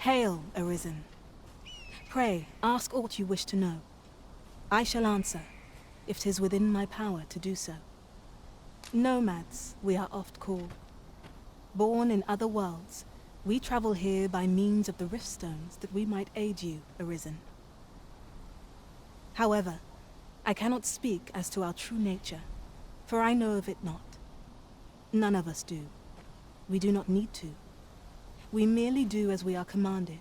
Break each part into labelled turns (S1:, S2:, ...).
S1: Hail, Arisen. Pray, ask aught you wish to know. I shall answer, if 'tis within my power to do so. Nomads, we are oft called. Born in other worlds, we travel here by means of the rift stones that we might aid you, Arisen. However, I cannot speak as to our true nature, for I know of it not. None of us do. We do not need to. We merely do as we are commanded.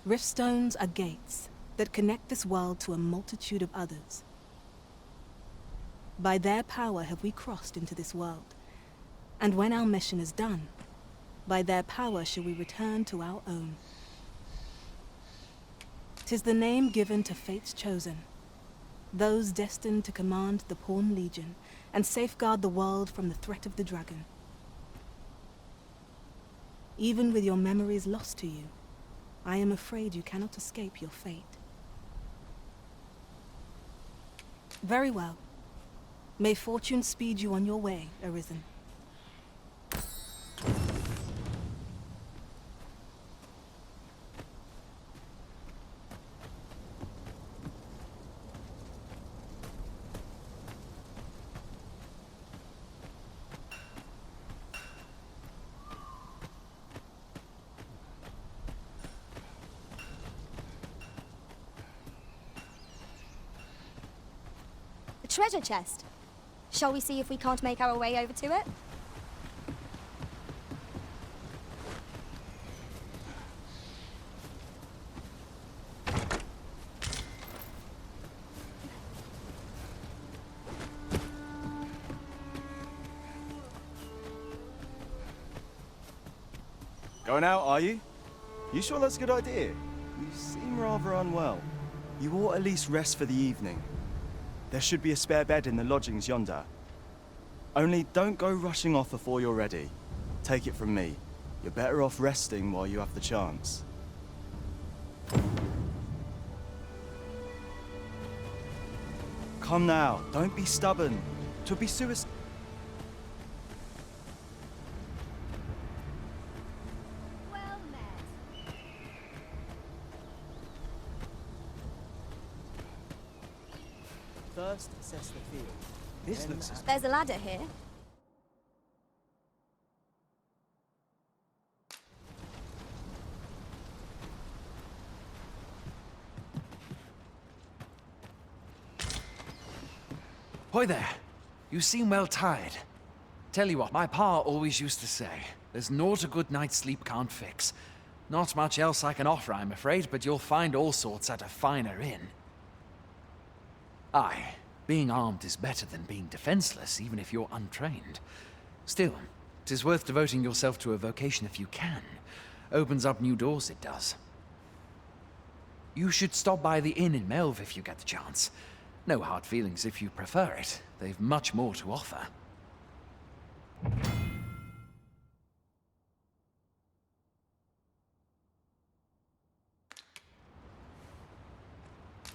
S1: Rift stones are gates that connect this world to a multitude of others. By their power have we crossed into this world, and when our mission is done, by their power shall we return to our own. 'Tis the name given to fate's chosen, those destined to command the Pawn Legion and safeguard the world from the threat of the dragon. Even with your memories lost to you, I am afraid you cannot escape your fate. Very well. May fortune speed you on your way, Arisen.
S2: A treasure chest. Shall we see if we can't make our way over to it?
S3: Going out, are you? You sure that's a good idea? You seem rather unwell. You ought at least rest for the evening. There should be a spare bed in the lodgings yonder. Only don't go rushing off before you're ready. Take it from me. You're better off resting while you have the chance. Come now, don't be stubborn. 'Twill be suicide.
S2: Well met.
S3: First, assess the field.
S4: This looks as...
S2: There's a ladder here.
S4: Hoy there. You seem well tired. Tell you what, my pa always used to say, there's naught a good night's sleep can't fix. Not much else I can offer, I'm afraid, but you'll find all sorts at a finer inn. Aye, being armed is better than being defenseless, even if you're untrained. Still, 'tis worth devoting yourself to a vocation if you can. Opens up new doors, it does. You should stop by the inn in Melve if you get the chance. No hard feelings if you prefer it. They've much more to offer.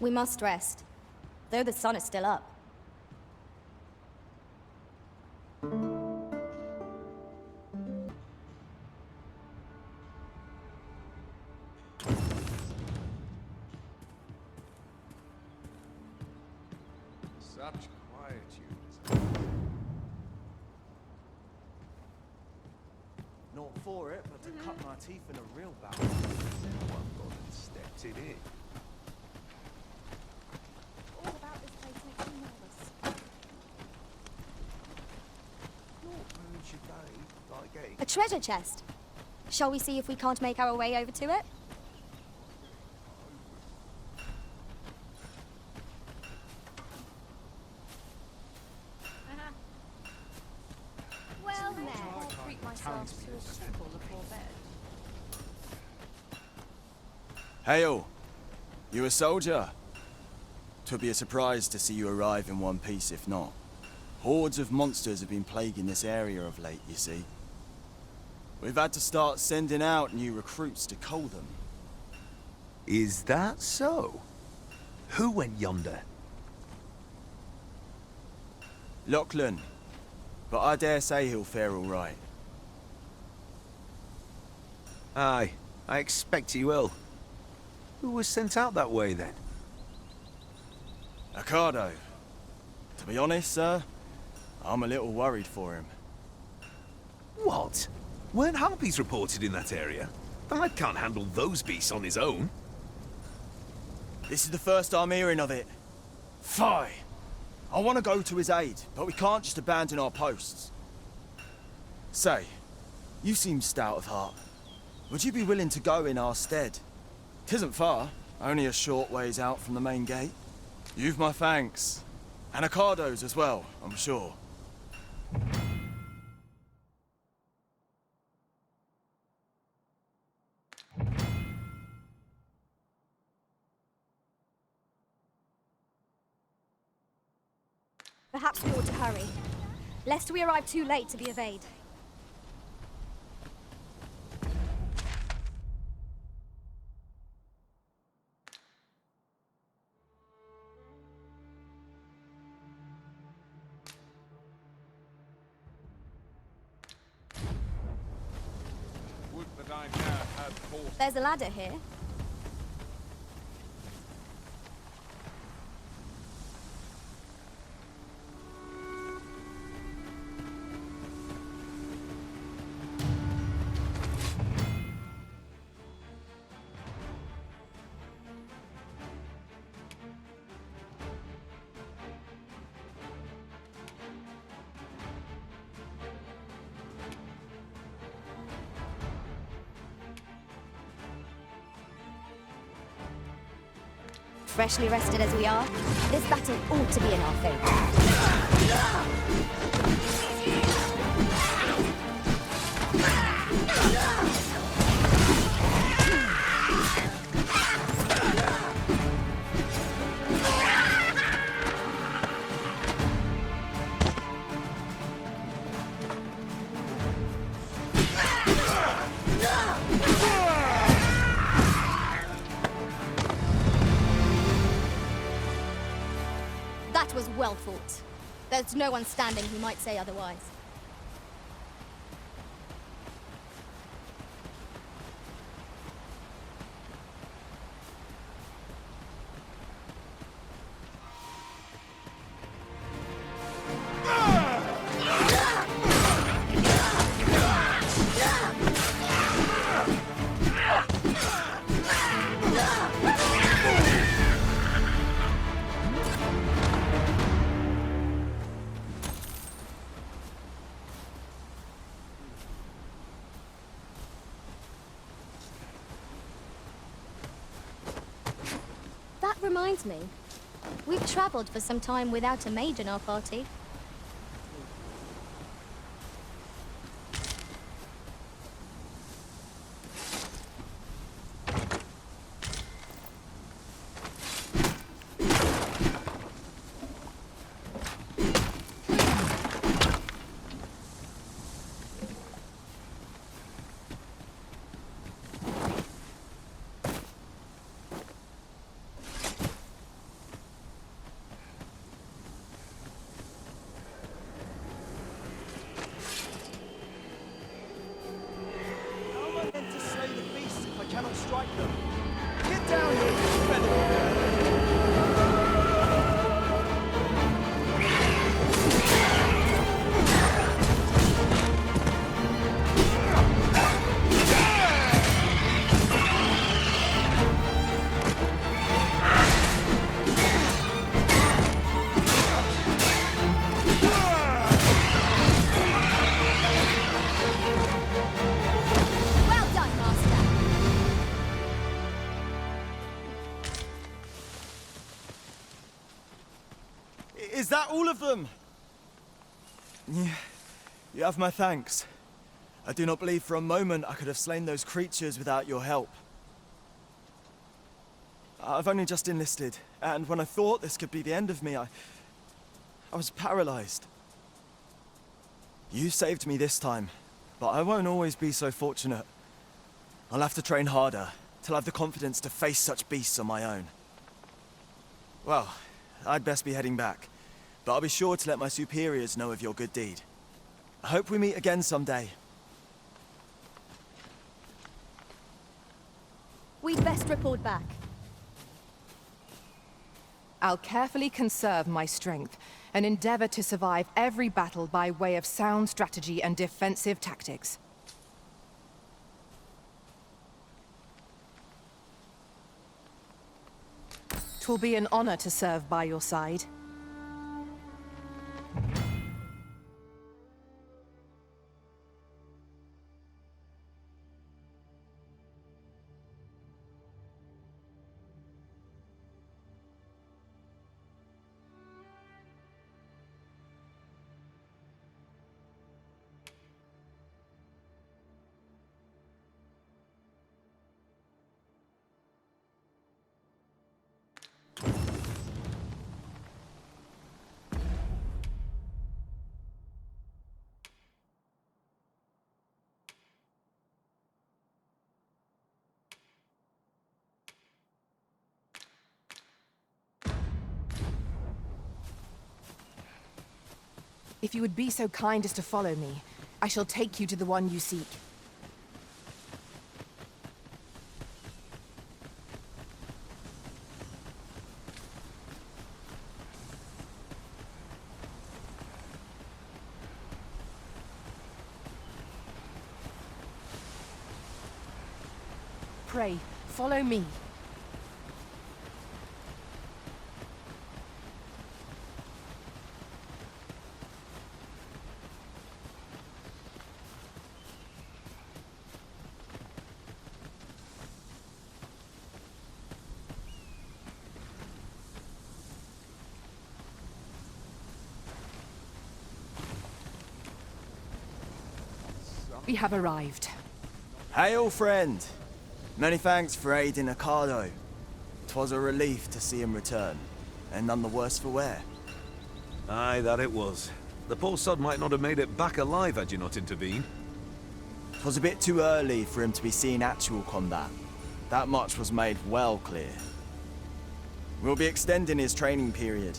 S2: We must rest, though the sun is still up.
S5: Such quietude.
S3: Not for it, but to cut my teeth in a real battle.
S5: Now I've gone and stepped it in.
S2: All about this place makes me nervous.
S5: What ruins your day like getting...
S2: A treasure chest. Shall we see if we can't make our way over to it? Well met. I'll treat myself to a simple little bed.
S3: Hail! You a soldier? 'Twould be a surprise to see you arrive in one piece if not. Hordes of monsters have been plaguing this area of late, you see. We've had to start sending out new recruits to cull them.
S5: Is that so? Who went yonder?
S3: Lachlan. But I dare say he'll fare all right.
S5: Aye, I expect he will. Who was sent out that way, then?
S3: Ocado. To be honest, sir, I'm a little worried for him.
S5: What? Weren't harpies reported in that area? The lad can't handle those beasts on his own.
S3: This is the first I'm hearing of it. Fie! I want to go to his aid, but we can't just abandon our posts. Say, you seem stout of heart. Would you be willing to go in our stead? 'Tisn't far, only a short ways out from the main gate. You've my thanks. And Ocado's as well, I'm sure.
S2: Perhaps we ought to hurry, lest we arrive too late to be of aid.
S6: Would that I now had forth.
S2: There's a ladder here. Freshly rested as we are, this battle ought to be in our favor. That was well fought. There's no one standing who might say otherwise. That reminds me. We've traveled for some time without a mage in our party.
S3: Cannot strike them. Get down here, you feather.
S2: Well done, Master!
S3: Is that all of them? Yeah, you have my thanks. I do not believe for a moment I could have slain those creatures without your help. I've only just enlisted, and when I thought this could be the end of me, I was paralyzed. You saved me this time, but I won't always be so fortunate. I'll have to train harder, till I have the confidence to face such beasts on my own. Well, I'd best be heading back, but I'll be sure to let my superiors know of your good deed. I hope we meet again someday.
S2: We'd best report back.
S7: I'll carefully conserve my strength and endeavor to survive every battle by way of sound strategy and defensive tactics. 'Twill be an honor to serve by your side. If you would be so kind as to follow me, I shall take you to the one you seek. Pray, follow me. We have arrived.
S3: Hail, friend! Many thanks for aiding Ocado. 'Twas a relief to see him return, and none the worse for wear.
S5: Aye, that it was. The poor sod might not have made it back alive had you not intervened.
S3: 'Twas a bit too early for him to be seeing actual combat. That much was made well clear. We'll be extending his training period.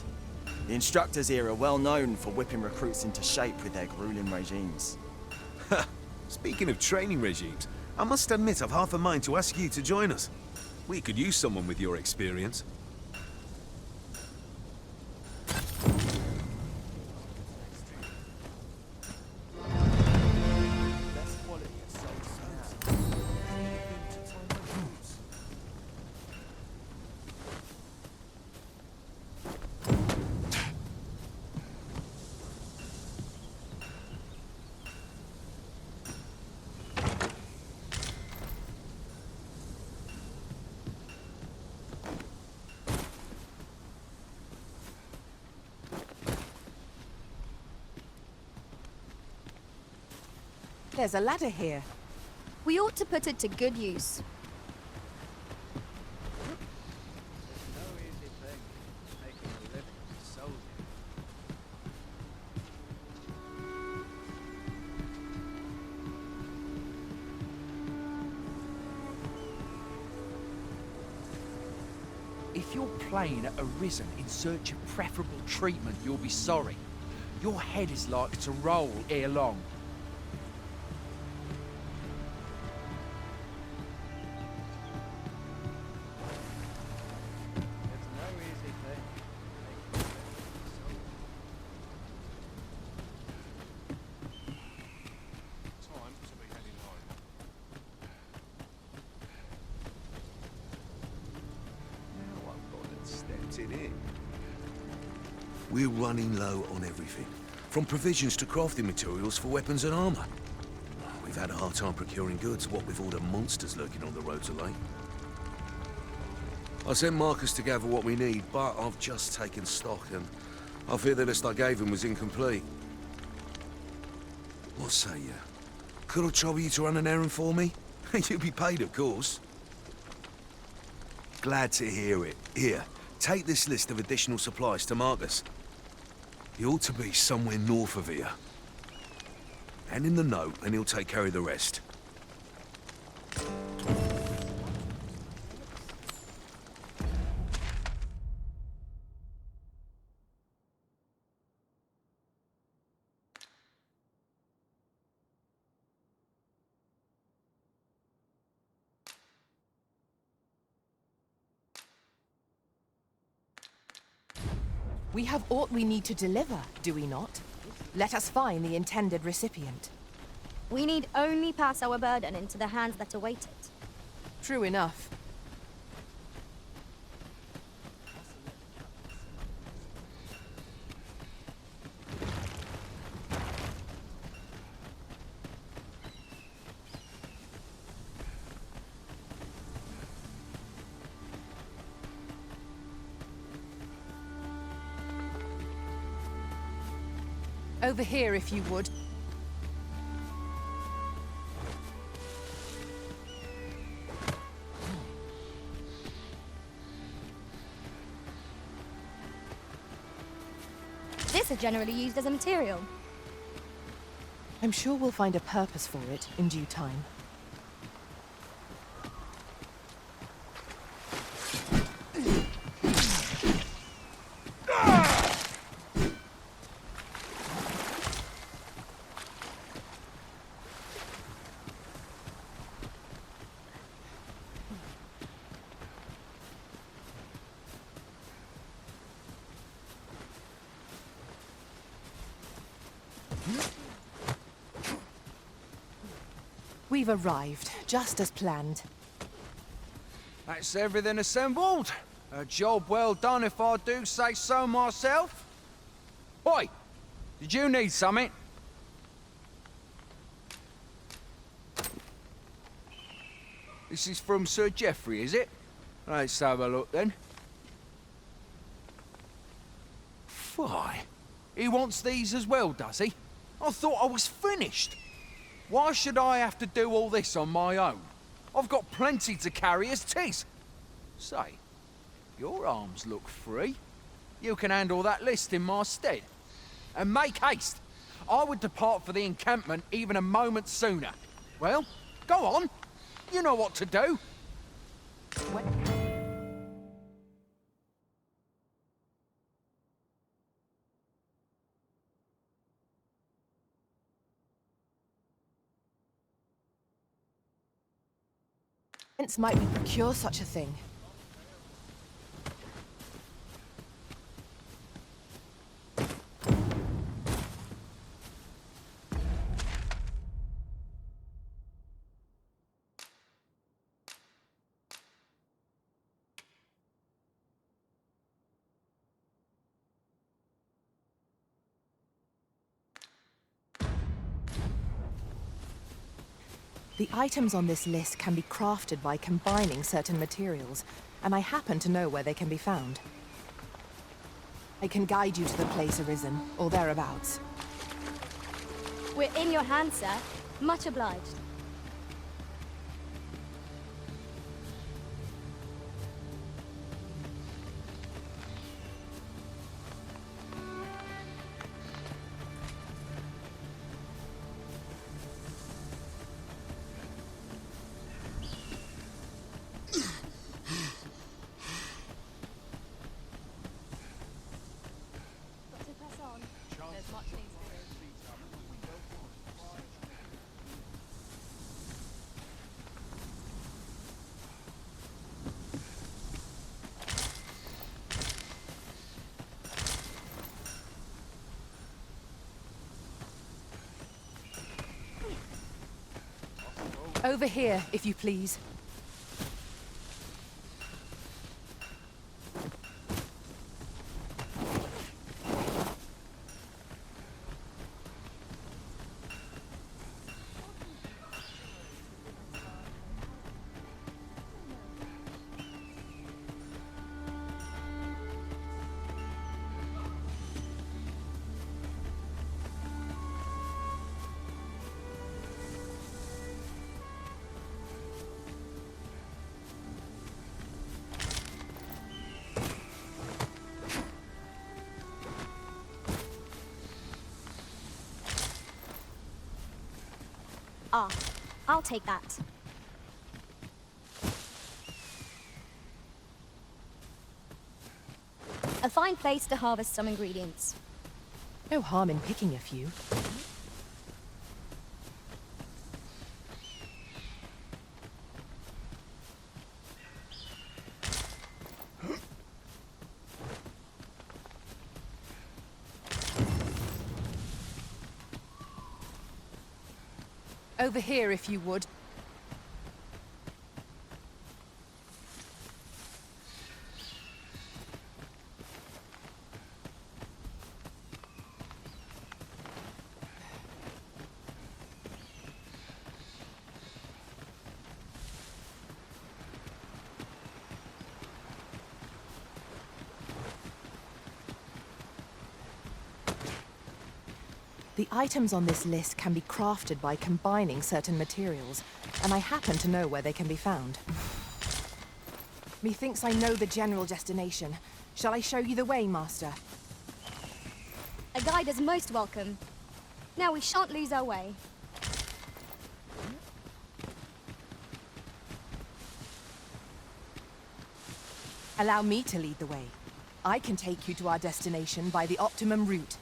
S3: The instructors here are well known for whipping recruits into shape with their grueling regimes.
S5: Speaking of training regimes, I must admit I've half a mind to ask you to join us. We could use someone with your experience.
S7: There's a ladder here.
S2: We ought to put it to good use.
S6: No easy thing, making a living as a soldier.
S4: If you're playing at Arisen in search of preferable treatment, you'll be sorry. Your head is like to roll ere long.
S6: It's no easy thing, making a living as a soldier. Time to be heading home.
S5: Now I've got it stepped in it. We're running low on everything, from provisions to crafting materials for weapons and armor. We've had a hard time procuring goods, what with all the monsters lurking on the roads of late. I sent Marcus to gather what we need, but I've just taken stock, and I fear the list I gave him was incomplete. What say you? Could I trouble you to run an errand for me? You'll be paid, of course. Glad to hear it. Here, take this list of additional supplies to Marcus. He ought to be somewhere north of here. Hand him the note, and he'll take care of the rest.
S7: We have aught we need to deliver, do we not? Let us find the intended recipient.
S2: We need only pass our burden into the hands that await it.
S7: True enough. Over here, if you would.
S2: This is generally used as a material.
S7: I'm sure we'll find a purpose for it in due time. We've arrived, just as planned.
S6: That's everything assembled. A job well done if I do say so myself. Oi! Did you need something? This is from Sir Geoffrey, is it? Let's have a look then. Why? He wants these as well, does he? I thought I was finished. Why should I have to do all this on my own? I've got plenty to carry as tis. Say, your arms look free. You can handle that list in my stead. And make haste. I would depart for the encampment even a moment sooner. Well, go on. You know what to do.
S7: Whence might we procure such a thing? The items on this list can be crafted by combining certain materials, and I happen to know where they can be found. I can guide you to the place Arisen, or thereabouts.
S2: We're in your hands, sir. Much obliged.
S7: Over here, if you please.
S2: Ah, I'll take that. A fine place to harvest some ingredients.
S7: No harm in picking a few. Over here, if you would. The items on this list can be crafted by combining certain materials, and I happen to know where they can be found. Methinks I know the general destination. Shall I show you the way, Master?
S2: A guide is most welcome. Now we shan't lose our way.
S7: Allow me to lead the way. I can take you to our destination by the optimum route.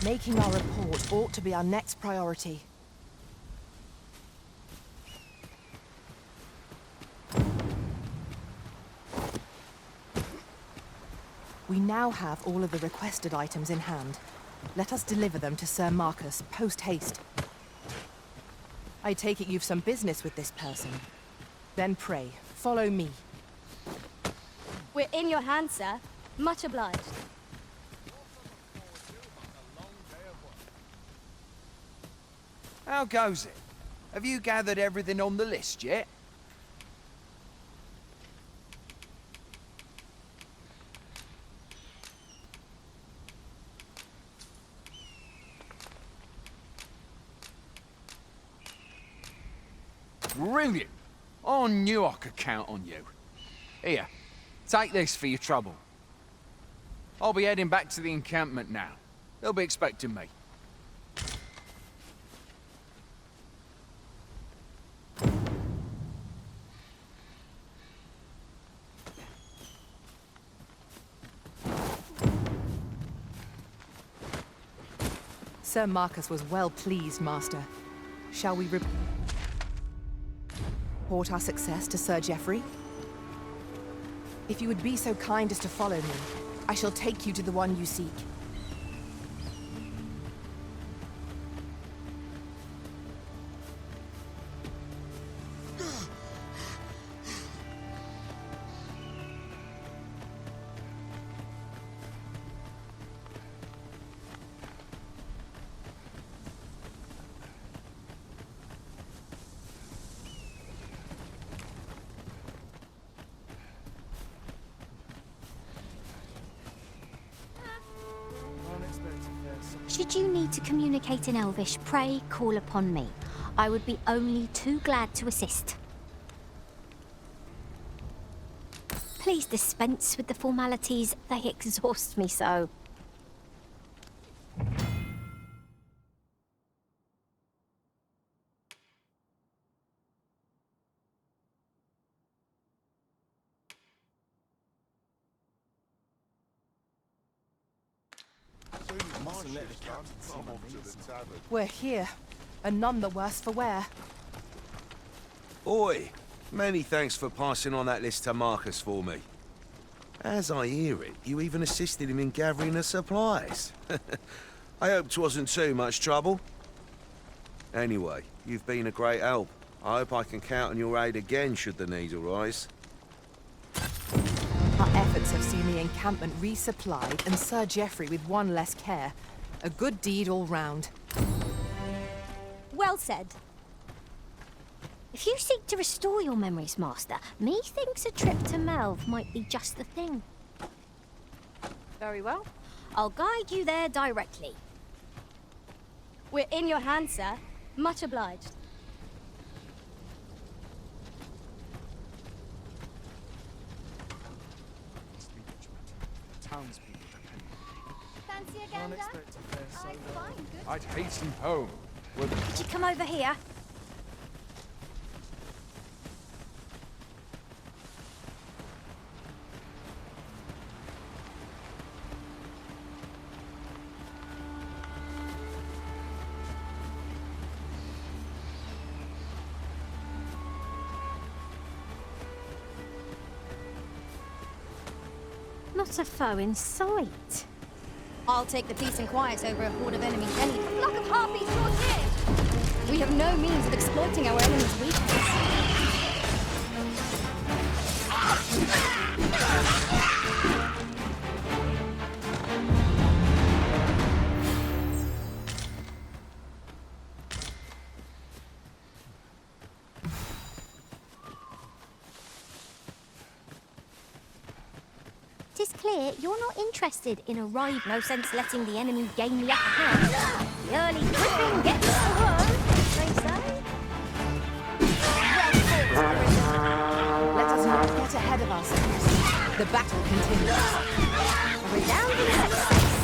S7: Making our report ought to be our next priority. We now have all of the requested items in hand. Let us deliver them to Sir Marcus post-haste. I take it you've some business with this person. Then pray, follow me.
S2: We're in your hands, sir. Much obliged.
S6: How goes it? Have you gathered everything on the list yet? Brilliant! I knew I could count on you. Here, take this for your trouble. I'll be heading back to the encampment now. They'll be expecting me.
S7: Sir Marcus was well pleased, Master. Shall we report our success to Sir Geoffrey? If you would be so kind as to follow me, I shall take you to the one you seek.
S8: Should you need to communicate in Elvish, pray call upon me. I would be only too glad to assist. Please dispense with the formalities, they exhaust me so.
S3: and let the captain see
S5: I'm
S3: my
S5: off to
S3: knees.
S5: the tavern.
S7: We're here, and none the worse for wear.
S5: Oi! Many thanks for passing on that list to Marcus for me. As I hear it, you even assisted him in gathering the supplies. I hope 'twasn't too much trouble. Anyway, you've been a great help. I hope I can count on your aid again should the need arise.
S7: Our efforts have seen the encampment resupplied and Sir Geoffrey with one less care. A good deed all round.
S8: Well said. If you seek to restore your memories, Master, methinks a trip to Melve might be just the thing.
S2: Very well.
S8: I'll guide you there directly.
S2: We're in your hands, sir. Much obliged.
S3: The townspeople depend on
S2: Fancy a
S3: me.
S2: gander?
S3: Unexpected fare so
S2: I find good.
S6: I'd hasten home. Would
S8: Could you come over here? Not a foe in sight.
S2: I'll take the peace and quiet over a horde of enemies any flock of harpies brought here. We have no means of exploiting our enemy's weakness.
S8: It is clear you're not interested in a ride. No sense letting the enemy gain the upper hand. The early griffin gets the worm, they say.
S7: Let us not get ahead of ourselves. The battle continues.
S8: A resounding success.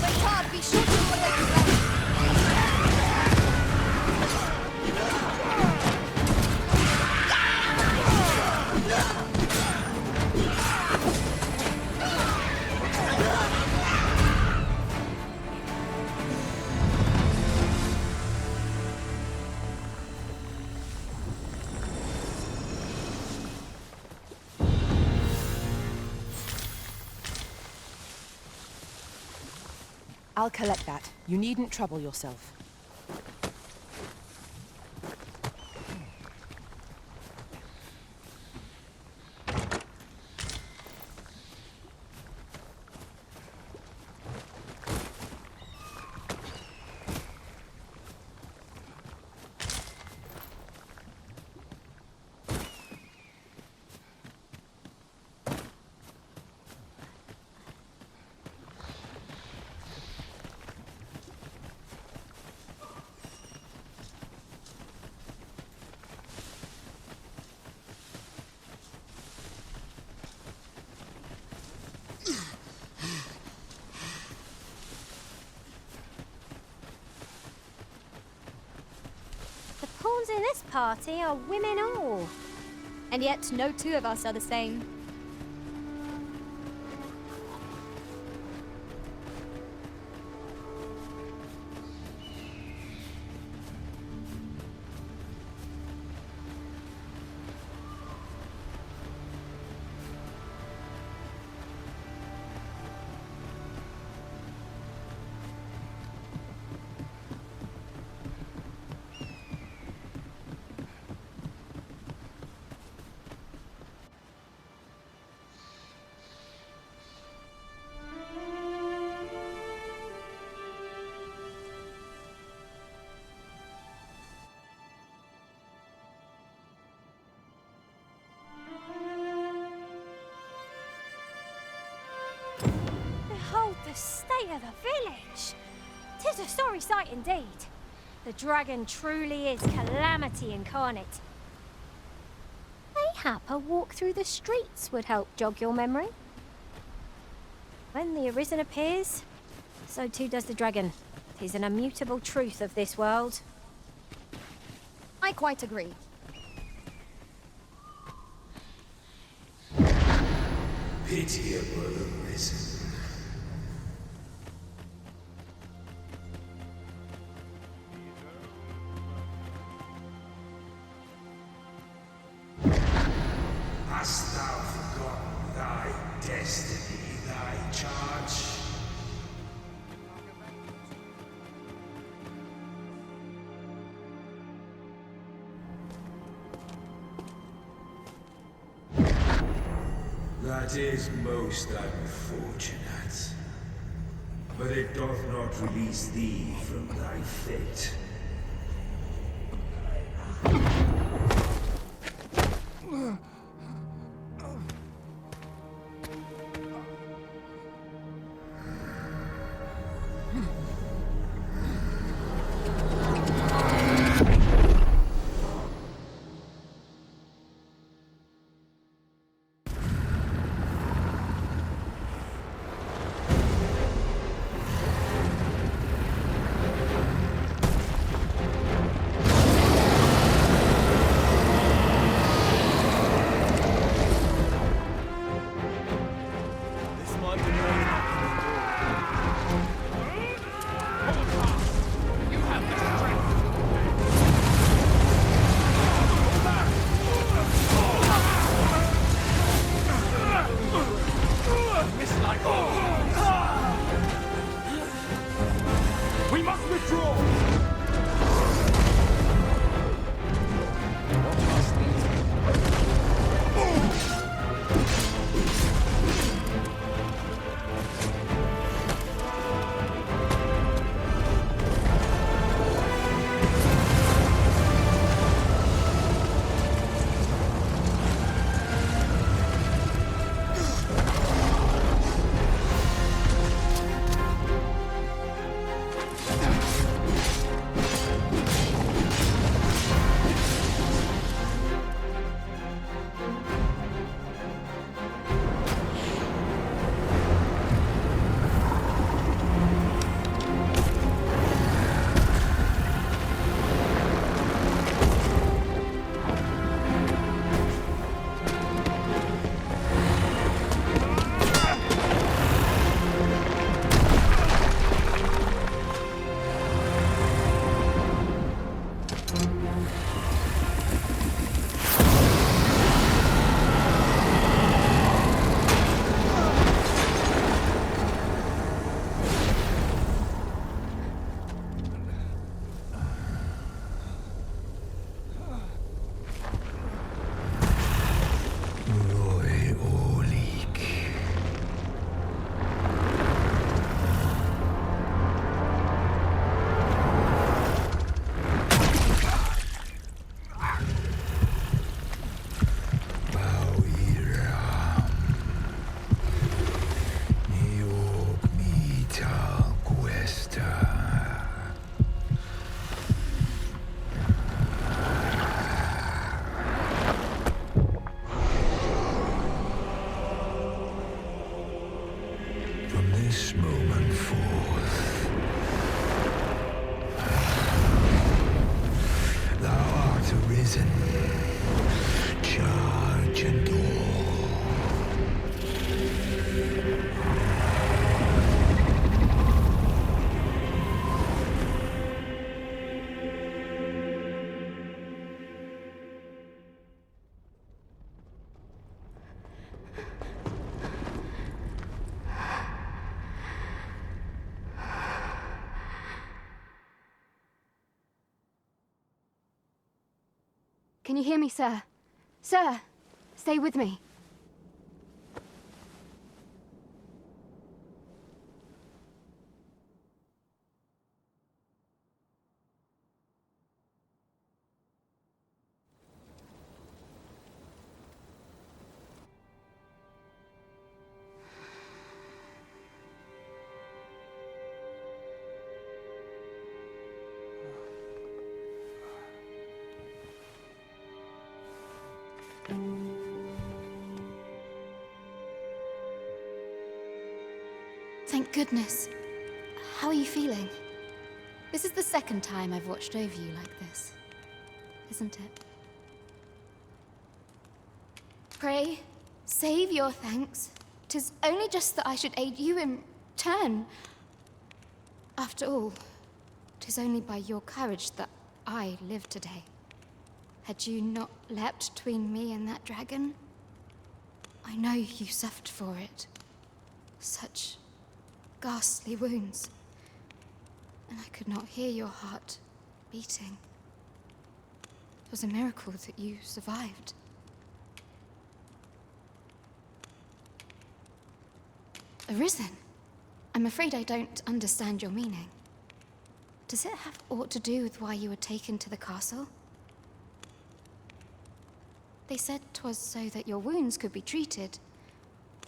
S2: Wait hard, be sure to protect your life.
S7: I'll collect that. You needn't trouble yourself.
S8: The pawns in this party are women all.
S2: And yet, no two of us are the same.
S8: Behold the state of the village. 'Tis a sorry sight indeed. The dragon truly is calamity incarnate. Mayhap a walk through the streets would help jog your memory. When the Arisen appears, so too does the dragon. 'Tis an immutable truth of this world.
S2: I quite agree.
S9: pitiable Arisen. Hast thou forgotten thy destiny, thy charge? That is most unfortunate. But it doth not release thee from thy fate. This moment forth, thou art arisen, charge and all.
S2: Can you hear me, sir? Sir, stay with me. Thank goodness. How are you feeling? This is the second time I've watched over you like this, isn't it? Pray, save your thanks
S10: 'Tis only just that I should aid you in turn. After all, 'tis only by your courage that I live today. Had you not leapt between me and that dragon, I know you suffered for it. Such ghastly wounds. And I could not hear your heart beating. It was a miracle that you survived. Arisen, I'm afraid I don't understand your meaning. Does it have aught to do with why you were taken to the castle? They said 'twas so that your wounds could be treated,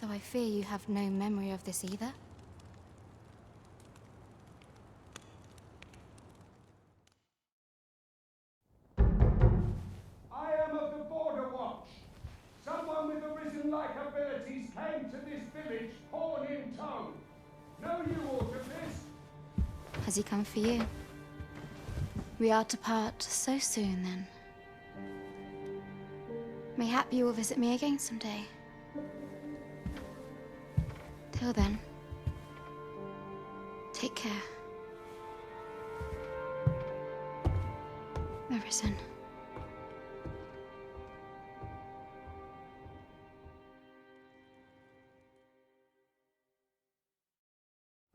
S10: though I fear you have no memory of this either.
S11: I am of the Border Watch. Someone with Arisen-like abilities came to this village, horn in tow. Know you aught of this?
S10: Has he come for you? We are to part so soon, then. Mayhap you will visit me again someday. Till then, take care. Arisen.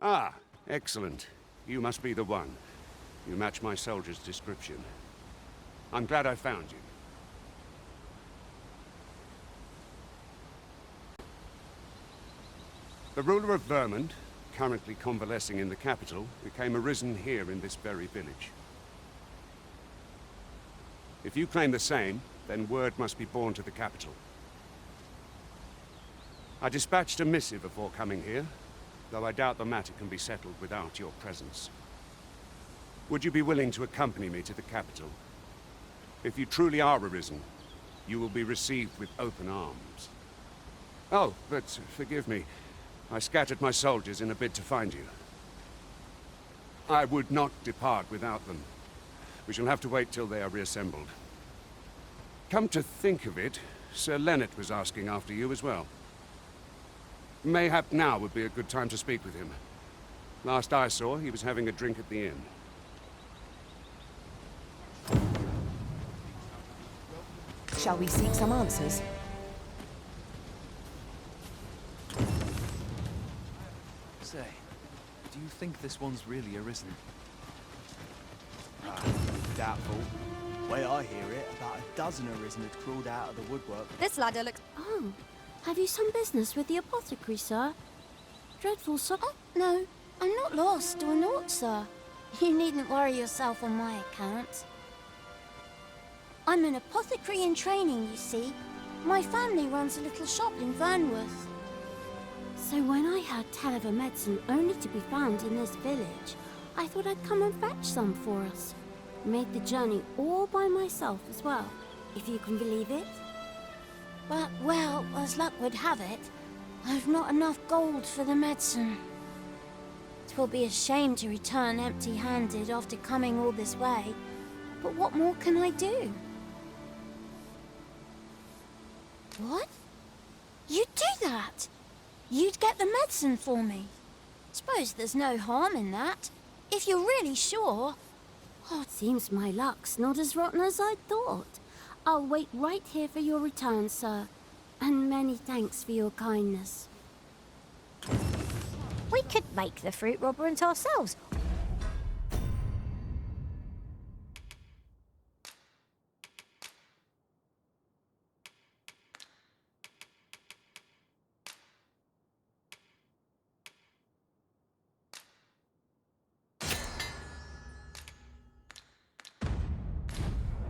S11: Ah, excellent. You must be the one. You match my soldier's description. I'm glad I found you. The ruler of Vermont, currently convalescing in the capital, became Arisen here in this very village. If you claim the same, then word must be borne to the capital. I dispatched a missive before coming here, though I doubt the matter can be settled without your presence. Would you be willing to accompany me to the capital? If you truly are Arisen, you will be received with open arms. Oh, but forgive me. I scattered my soldiers in a bid to find you. I would not depart without them. We shall have to wait till they are reassembled. Come to think of it, Sir Leonard was asking after you as well. Mayhap now would be a good time to speak with him. Last I saw, he was having a drink at the inn.
S7: Shall we seek some answers?
S4: Say, do you think this one's really Arisen?
S3: Doubtful. Way I hear it, about a dozen Arisen had crawled out of the woodwork.
S2: This ladder looks...
S8: Oh, have you some business with the apothecary, sir? Dreadful
S2: Oh, no, I'm not lost or naught, sir. You needn't worry yourself on my account. I'm an apothecary in training, you see. My family runs a little shop in Vernworth.
S8: So when I heard tell of a medicine only to be found in this village, I thought I'd come and fetch some for us. Made the journey all by myself as well, if you can believe it.
S2: But, well, as luck would have it, I've not enough gold for the medicine. 'Twill be a shame to return empty-handed after coming all this way, but what more can I do? What? You'd do that? You'd get the medicine for me? Suppose there's no harm in that, if you're really sure.
S8: Oh, it seems my luck's not as rotten as I'd thought. I'll wait right here for your return, sir. And many thanks for your kindness.
S2: We could make the fruit robberant ourselves.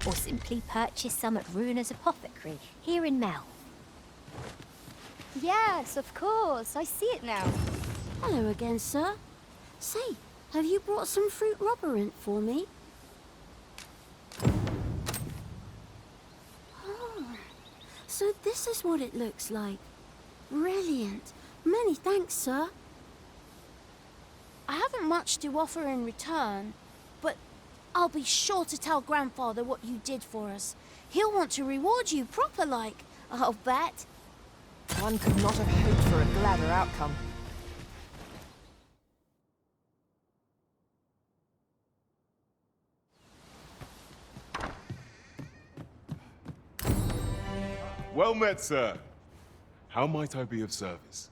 S8: Or simply purchase some at Ruiner's Apothecary, here in Mel.
S2: Yes, of course. I see it now.
S8: Hello again, sir. Say, have you brought some fruit robberant for me? Oh, so this is what it looks like. Brilliant. Many thanks, sir.
S2: I haven't much to offer in return, but I'll be sure to tell Grandfather what you did for us. He'll want to reward you proper like, I'll bet.
S7: One could not have hoped for a gladder outcome.
S12: Well met, sir. How might I be of service?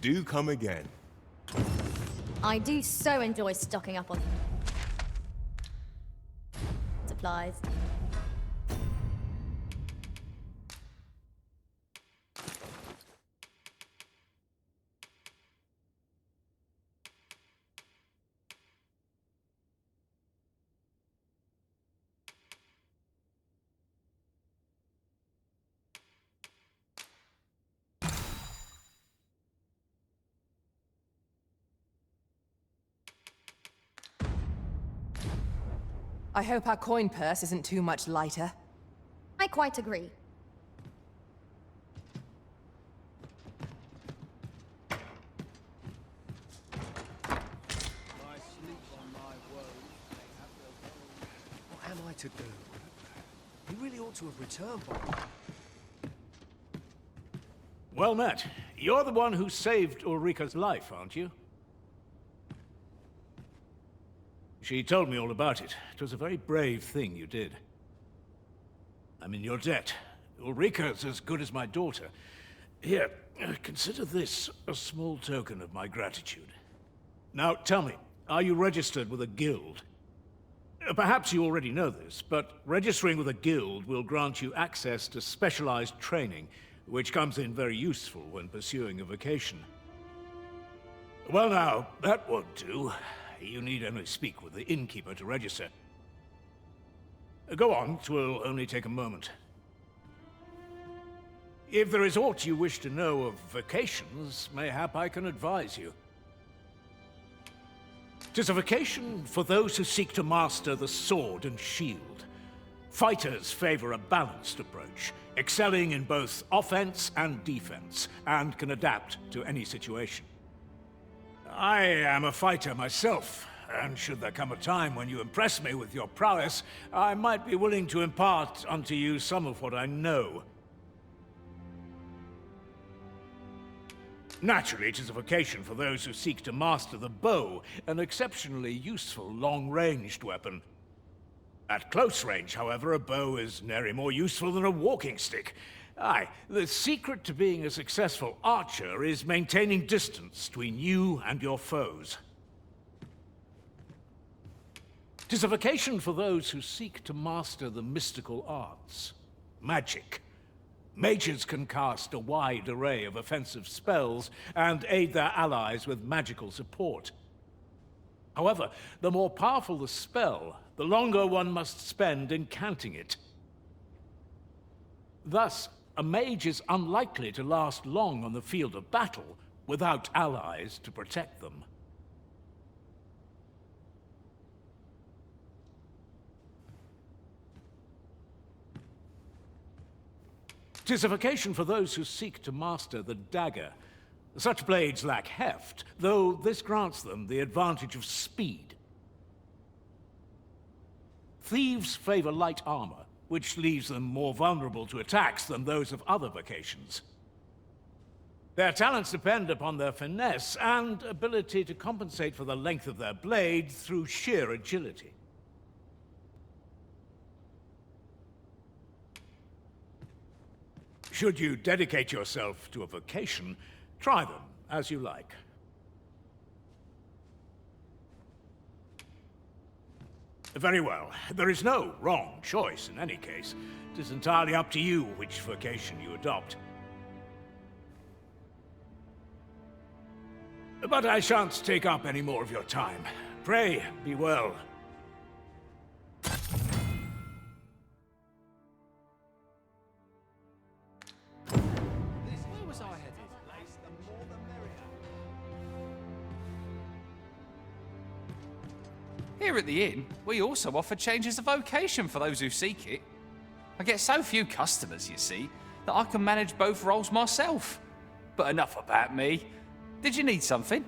S12: Do come again.
S13: I do so enjoy stocking up on supplies.
S7: I hope our coin purse isn't too much lighter.
S13: I quite agree.
S5: What am I to do? He really ought to have returned by now.
S14: Well met. You're the one who saved Ulrika's life, aren't you? She told me all about it. It was a very brave thing you did. I'm in your debt. Ulrika's as good as my daughter. Here, consider this a small token of my gratitude. Now, tell me, are you registered with a guild? Perhaps you already know this, but registering with a guild will grant you access to specialized training, which comes in very useful when pursuing a vocation. Well now, that won't do. You need only speak with the innkeeper to register. Go on, 'twill only take a moment. If there is aught you wish to know of vocations, mayhap I can advise you. 'Tis a vocation for those who seek to master the sword and shield. Fighters favor a balanced approach, excelling in both offense and defense, and can adapt to any situation. I am a fighter myself, and should there come a time when you impress me with your prowess, I might be willing to impart unto you some of what I know. Naturally, it is a vocation for those who seek to master the bow, an exceptionally useful long-ranged weapon. At close range, however, a bow is nary more useful than a walking stick. Aye, the secret to being a successful archer is maintaining distance between you and your foes. 'Tis a vocation for those who seek to master the mystical arts. Magic. Mages can cast a wide array of offensive spells and aid their allies with magical support. However, the more powerful the spell, the longer one must spend incanting it. Thus, a mage is unlikely to last long on the field of battle without allies to protect them. Tis a vocation for those who seek to master the dagger. Such blades lack heft, though this grants them the advantage of speed. Thieves favor light armor, which leaves them more vulnerable to attacks than those of other vocations. Their talents depend upon their finesse and ability to compensate for the length of their blade through sheer agility. Should you dedicate yourself to a vocation, try them as you like. Very well. There is no wrong choice in any case. It is entirely up to you which vocation you adopt. But I shan't take up any more of your time. Pray, be well.
S4: Where was I headed? Here at the inn, we also offer changes of vocation for those who seek it. I get so few customers, you see, that I can manage both roles myself. But enough about me. Did you need something?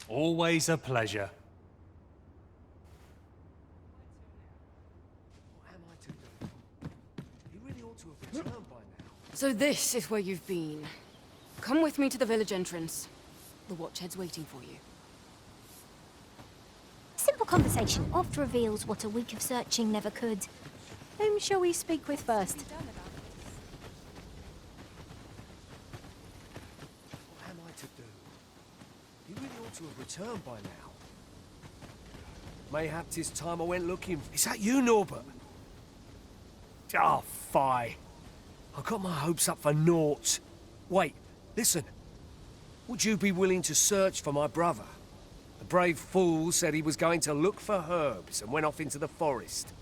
S15: Always a pleasure.
S16: So this is where you've been. Come with me to the village entrance. The Watchhead's waiting for you.
S2: Simple conversation oft reveals what a week of searching never could. Whom shall we speak with first?
S17: What am I to do? He really ought to have returned by now. Mayhap 'tis time I went looking. Is that you, Norbert? Oh, fie. I got my hopes up for naught. Wait, listen. Would you be willing to search for my brother? The brave fool said he was going to look for herbs and went off into the forest.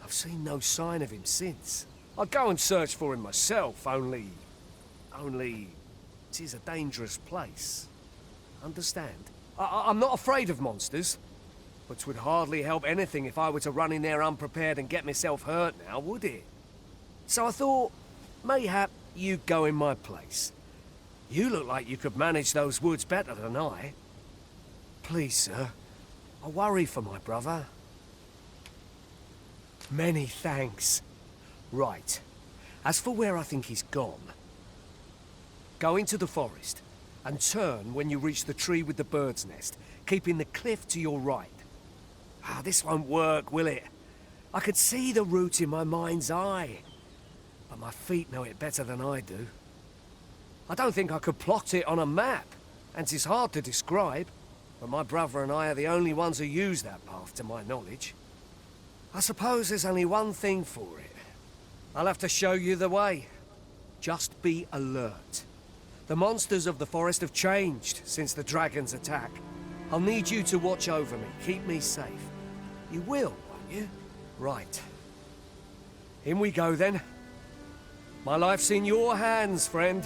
S17: I've seen no sign of him since. I'd go and search for him myself, only... it is a dangerous place. Understand? I'm not afraid of monsters, but 'twould hardly help anything if I were to run in there unprepared and get myself hurt now, would it? So I thought, mayhap you'd go in my place. You look like you could manage those woods better than I. Please, sir, I worry for my brother. Many thanks. Right. As for where I think he's gone, go into the forest and turn when you reach the tree with the bird's nest, keeping the cliff to your right. Ah, this won't work, will it? I could see the route in my mind's eye, but my feet know it better than I do. I don't think I could plot it on a map, and 'tis hard to describe, but my brother and I are the only ones who use that path to my knowledge. I suppose there's only one thing for it. I'll have to show you the way. Just be alert. The monsters of the forest have changed since the dragon's attack. I'll need you to watch over me, keep me safe. You will, won't you? Right. In we go then. My life's in your hands, friend.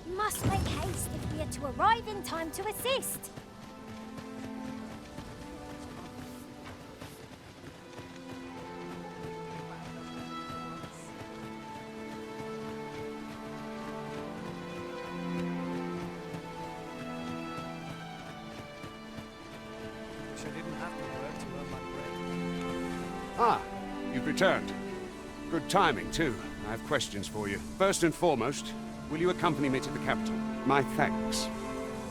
S2: We must make haste if we are to arrive in time to assist.
S11: Ah, you've returned. Good timing, too. I have questions for you. First and foremost, will you accompany me to the capital? My thanks.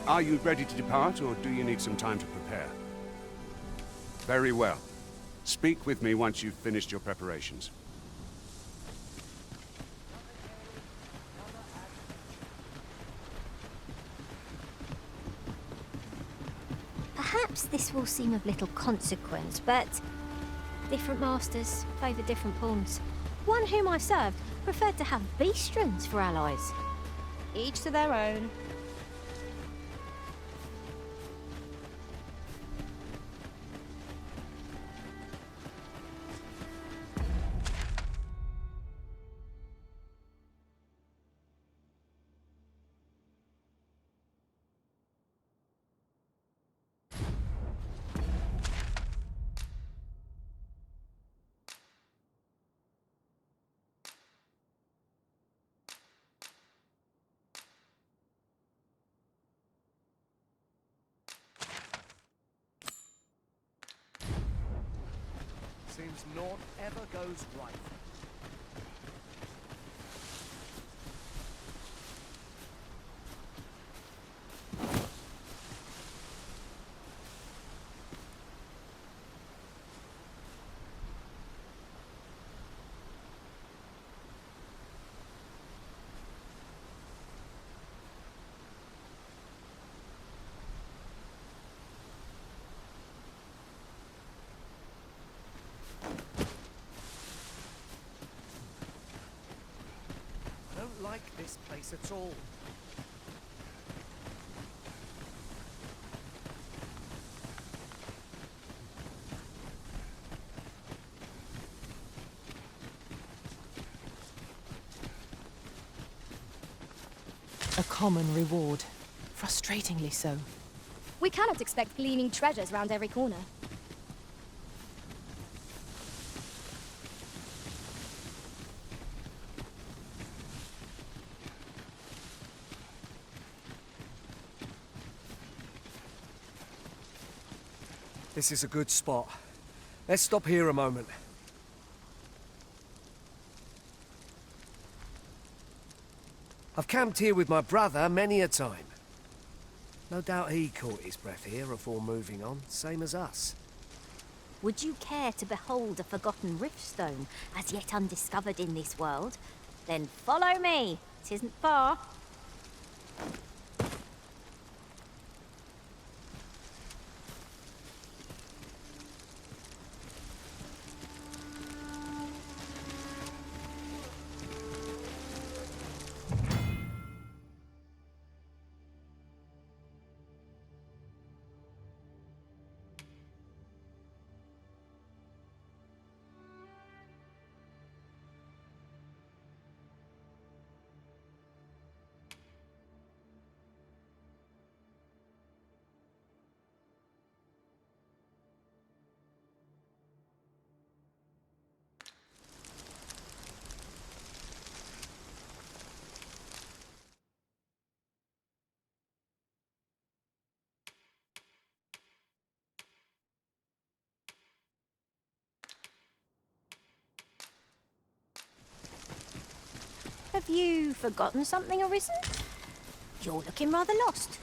S11: Are you ready to depart, or do you need some time to prepare? Very well. Speak with me once you've finished your preparations.
S2: Perhaps this will seem of little consequence, but different masters favour different pawns. One whom I served preferred to have beastrons for allies.
S13: Each to their own.
S17: Seems naught ever goes right. I don't like this place at all.
S7: A common reward. Frustratingly so.
S13: We cannot expect gleaming treasures round every corner.
S17: This is a good spot. Let's stop here a moment. I've camped here with my brother many a time. No doubt he caught his breath here afore moving on, same as us.
S2: Would you care to behold a forgotten riftstone as yet undiscovered in this world? Then follow me. It isn't far. Have you forgotten something, Arisen? You're looking rather lost.